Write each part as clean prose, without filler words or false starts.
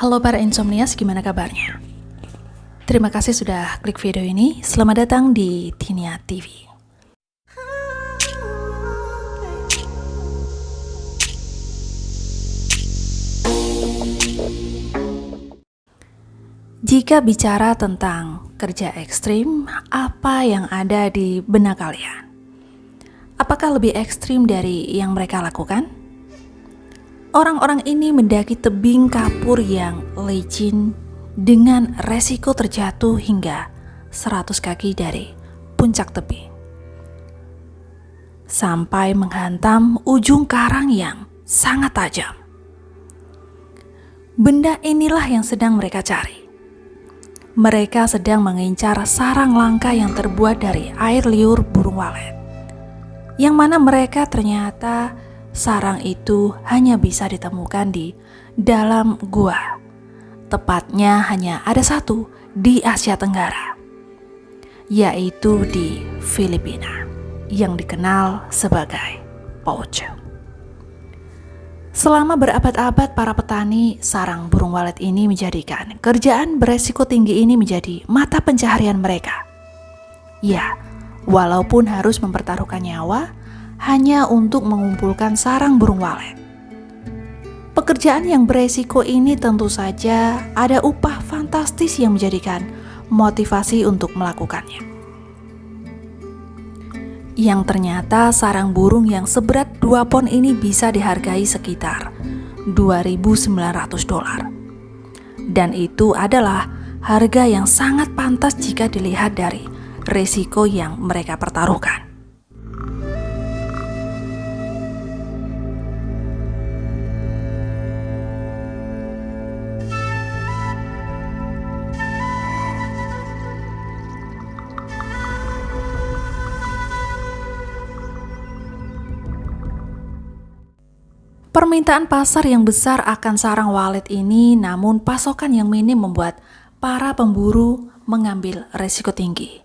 Halo para insomnias, gimana kabarnya? Terima kasih sudah klik video ini. Selamat datang di Tinia TV. Jika bicara tentang kerja ekstrim, apa yang ada di benak kalian? Apakah lebih ekstrim dari yang mereka lakukan? Orang-orang ini mendaki tebing kapur yang licin dengan resiko terjatuh hingga 100 kaki dari puncak tebing, sampai menghantam ujung karang yang sangat tajam. Benda inilah yang sedang mereka cari. Mereka sedang mengincar sarang langka yang terbuat dari air liur burung walet, yang mana mereka ternyata sarang itu hanya bisa ditemukan di dalam gua. Tepatnya hanya ada satu di Asia Tenggara, yaitu di Filipina, yang dikenal sebagai pouch. Selama berabad-abad para petani sarang burung walet ini menjadikan kerjaan beresiko tinggi ini menjadi mata pencaharian mereka. Ya, walaupun harus mempertaruhkan nyawa hanya untuk mengumpulkan sarang burung walet. Pekerjaan yang beresiko ini tentu saja ada upah fantastis yang menjadikan motivasi untuk melakukannya. Yang ternyata sarang burung yang seberat 2 pon ini bisa dihargai sekitar $2.900. Dan itu adalah harga yang sangat pantas jika dilihat dari resiko yang mereka pertaruhkan. Permintaan pasar yang besar akan sarang walet ini, namun pasokan yang minim membuat para pemburu mengambil resiko tinggi.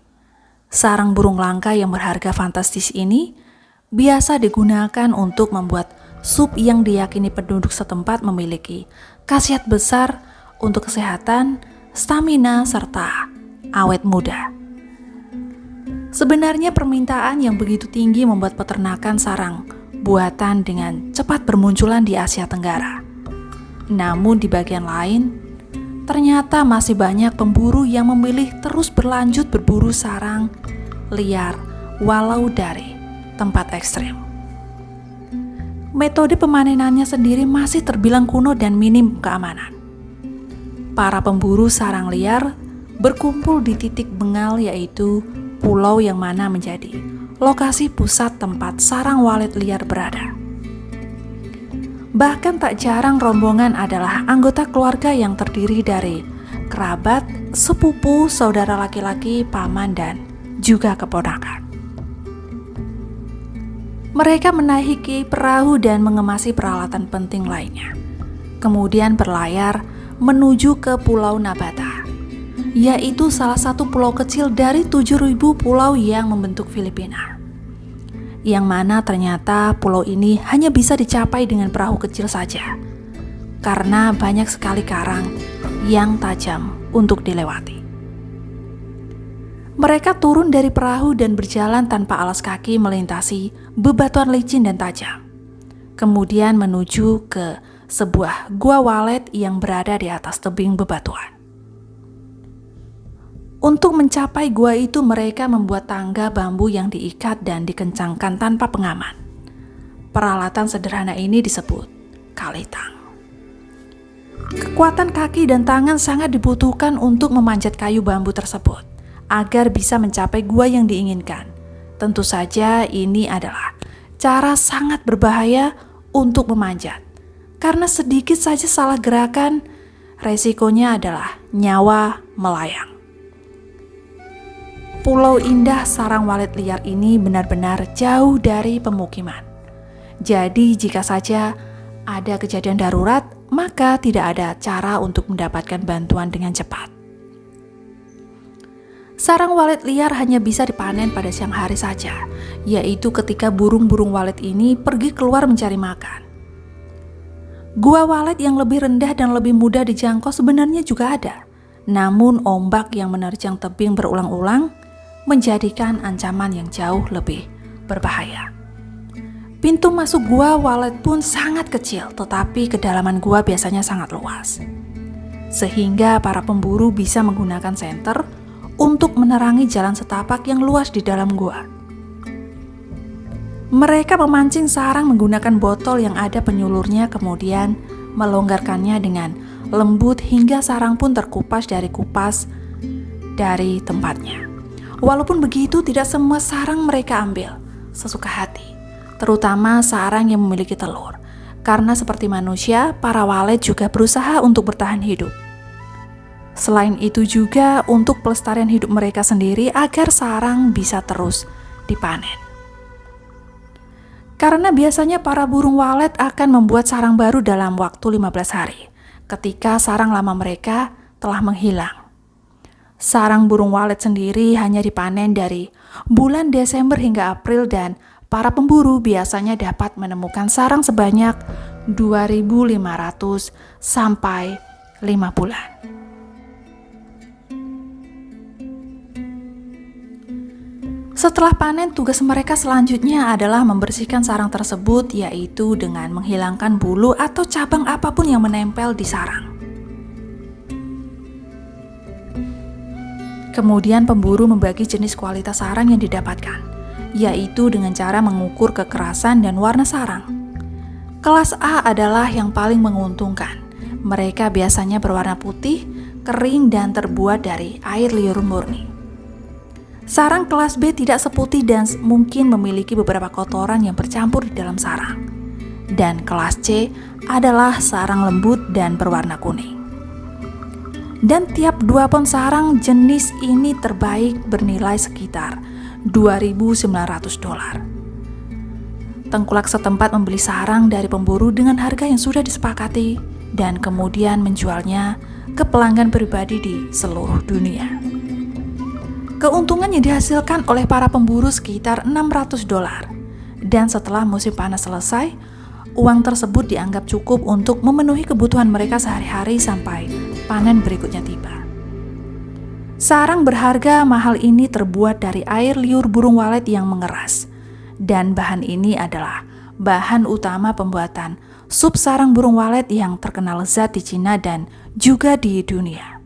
Sarang burung langka yang berharga fantastis ini biasa digunakan untuk membuat sup yang diyakini penduduk setempat memiliki khasiat besar untuk kesehatan, stamina, serta awet muda. Sebenarnya permintaan yang begitu tinggi membuat peternakan sarang buatan dengan cepat bermunculan di Asia Tenggara. Namun di bagian lain, ternyata masih banyak pemburu yang memilih terus berlanjut berburu sarang liar walau dari tempat ekstrim. Metode pemanenannya sendiri masih terbilang kuno dan minim keamanan. Para pemburu sarang liar berkumpul di titik bengal, yaitu pulau yang mana menjadi lokasi pusat tempat sarang walet liar berada. Bahkan tak jarang rombongan adalah anggota keluarga yang terdiri dari kerabat, sepupu, saudara laki-laki, paman, dan juga keponakan. Mereka menaiki perahu dan mengemasi peralatan penting lainnya, kemudian berlayar menuju ke Pulau Nabata, yaitu salah satu pulau kecil dari 7.000 pulau yang membentuk Filipina. Yang mana ternyata pulau ini hanya bisa dicapai dengan perahu kecil saja, karena banyak sekali karang yang tajam untuk dilewati. Mereka turun dari perahu dan berjalan tanpa alas kaki melintasi bebatuan licin dan tajam, kemudian menuju ke sebuah gua walet yang berada di atas tebing bebatuan. Untuk mencapai gua itu mereka membuat tangga bambu yang diikat dan dikencangkan tanpa pengaman. Peralatan sederhana ini disebut kalitang. Kekuatan kaki dan tangan sangat dibutuhkan untuk memanjat kayu bambu tersebut agar bisa mencapai gua yang diinginkan. Tentu saja ini adalah cara sangat berbahaya untuk memanjat, karena sedikit saja salah gerakan, resikonya adalah nyawa melayang. Pulau indah sarang walet liar ini benar-benar jauh dari pemukiman. Jadi jika saja ada kejadian darurat, maka tidak ada cara untuk mendapatkan bantuan dengan cepat. Sarang walet liar hanya bisa dipanen pada siang hari saja, yaitu ketika burung-burung walet ini pergi keluar mencari makan. Gua Walet yang lebih rendah dan lebih mudah dijangkau sebenarnya juga ada. Namun ombak yang menerjang tebing berulang-ulang menjadikan ancaman yang jauh lebih berbahaya. Pintu masuk Gua Walet pun sangat kecil, tetapi kedalaman gua biasanya sangat luas. Sehingga para pemburu bisa menggunakan senter untuk menerangi jalan setapak yang luas di dalam gua. Mereka memancing sarang menggunakan botol yang ada penyulurnya, kemudian melonggarkannya dengan lembut hingga sarang pun terkupas dari tempatnya. Walaupun begitu, tidak semua sarang mereka ambil sesuka hati, terutama sarang yang memiliki telur. Karena seperti manusia, para walet juga berusaha untuk bertahan hidup. Selain itu juga untuk pelestarian hidup mereka sendiri agar sarang bisa terus dipanen. Karena biasanya para burung walet akan membuat sarang baru dalam waktu 15 hari, ketika sarang lama mereka telah menghilang. Sarang burung walet sendiri hanya dipanen dari bulan Desember hingga April dan para pemburu biasanya dapat menemukan sarang sebanyak 2.500 sampai 5 bulan. Setelah panen, tugas mereka selanjutnya adalah membersihkan sarang tersebut, yaitu dengan menghilangkan bulu atau cabang apapun yang menempel di sarang. Kemudian pemburu membagi jenis kualitas sarang yang didapatkan, yaitu dengan cara mengukur kekerasan dan warna sarang. Kelas A adalah yang paling menguntungkan. Mereka biasanya berwarna putih, kering, dan terbuat dari air liur murni. Sarang kelas B tidak seputih dan mungkin memiliki beberapa kotoran yang bercampur di dalam sarang. Dan kelas C adalah sarang lembut dan berwarna kuning. Dan tiap 2 pon sarang jenis ini terbaik bernilai sekitar $2.900. Tengkulak setempat membeli sarang dari pemburu dengan harga yang sudah disepakati dan kemudian menjualnya ke pelanggan pribadi di seluruh dunia. Keuntungan yang dihasilkan oleh para pemburu sekitar $600. Dan setelah musim panas selesai, uang tersebut dianggap cukup untuk memenuhi kebutuhan mereka sehari-hari sampai panen berikutnya tiba. Sarang berharga mahal ini terbuat dari air liur burung walet yang mengeras. Dan bahan ini adalah bahan utama pembuatan sup sarang burung walet yang terkenal lezat di Cina dan juga di dunia.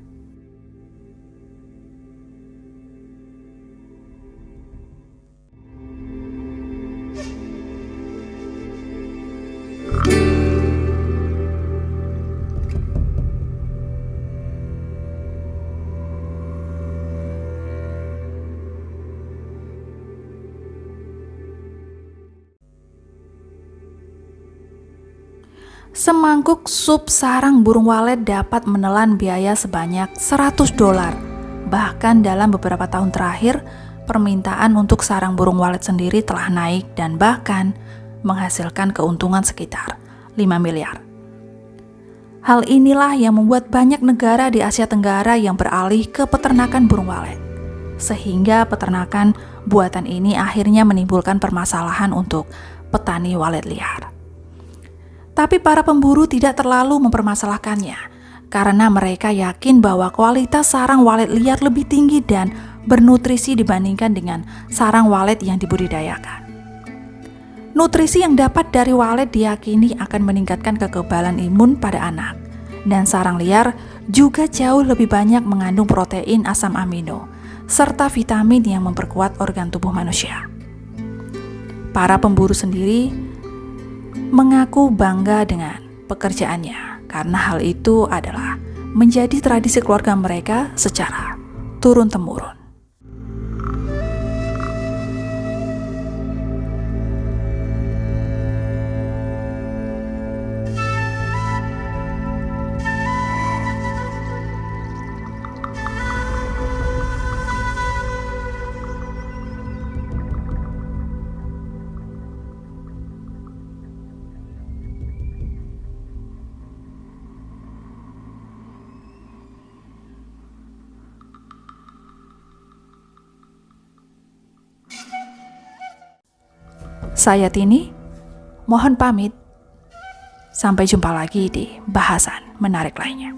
Semangkuk sup sarang burung walet dapat menelan biaya sebanyak $100. Bahkan dalam beberapa tahun terakhir, permintaan untuk sarang burung walet sendiri telah naik dan bahkan menghasilkan keuntungan sekitar 5 miliar. Hal inilah yang membuat banyak negara di Asia Tenggara yang beralih ke peternakan burung walet. Sehingga peternakan buatan ini akhirnya menimbulkan permasalahan untuk petani walet liar. Tapi para pemburu tidak terlalu mempermasalahkannya, karena mereka yakin bahwa kualitas sarang walet liar lebih tinggi dan bernutrisi dibandingkan dengan sarang walet yang dibudidayakan. Nutrisi yang dapat dari walet diyakini akan meningkatkan kekebalan imun pada anak, dan sarang liar juga jauh lebih banyak mengandung protein asam amino, serta vitamin yang memperkuat organ tubuh manusia. Para pemburu sendiri mengaku bangga dengan pekerjaannya karena hal itu adalah menjadi tradisi keluarga mereka secara turun-temurun. Saya Tini, mohon pamit. Sampai jumpa lagi di bahasan menarik lainnya.